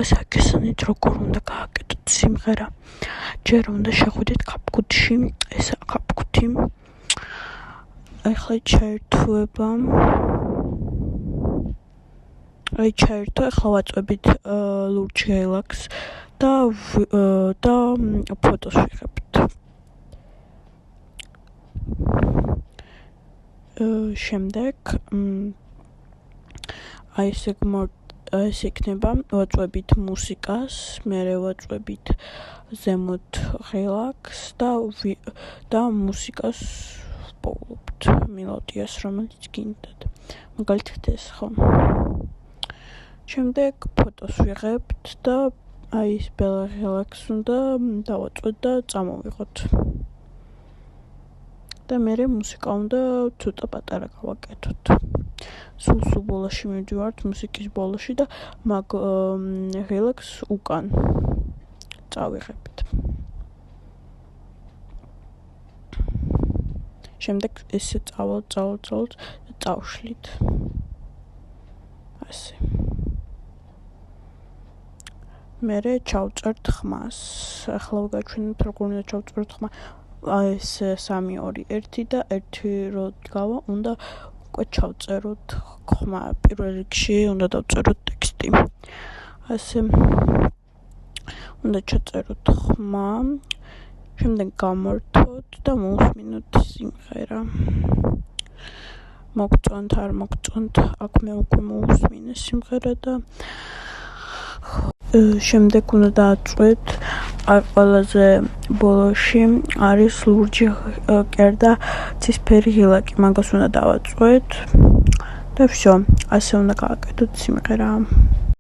გესანით როგორ უნდა გააკეთოთ სიმღერა. ჯერ უნდა შეხვიდეთ CapCut-ში, ესა CapCut-ი. ახლა ჩაერთვება. ჩაერთო, ახლა ვაწვევით ლურჯ Galaxy და ფოტოს ვიღებთ. შემდეგ ეს იქნება, ვაწვევით მუსიკას, მერე ვაწვევით ზემოთ Galaxy და მუსიკას ვპოვლობთ მელოდიას, რომელიც გინდათ. მაგალითად ეს ხო. შემდეგ ფოტოს ვიღებთ და ის ბელა Galaxy უნდა დავაწვეთ და წამოვიღოთ. და მერე მუსიკა უნდა ცოტა პატარა გავაკეთოთ. სულ ბოლოში მივდივართ მუსიკის ბოლოში და მაგ Galaxy უკან წავიღებთ. შემდეგ ესე წავალთ და წავშლით. ასე. მერე ჩავწერთ ხმას. ახლა ვგაჩვენებთ როგორ უნდა ჩავწეროთ ხმა. ეს 3 2 1 და 1 რო გავა, უნდა უკვე ჩავწეროთ ხმა. პირველ რიგში უნდა დავწეროთ ტექსტი. ასე უნდა ჩაწეროთ ხმა. შემდეგ გამართოთ და მოვუსმინოთ სიმღერა. მოგწონთ, არ მოგწონთ, აქ მე უკვე მოვუსმინე სიმღერა და შემდეგ უნდა დააწვეთ. ყველაზე ბოლოში არის ლურჯი კერდა ცისფერი ღილაკი, მაგას უნდა დავაწვეთ და всё, ასე უნდა გააკეთოთ სიმღერა.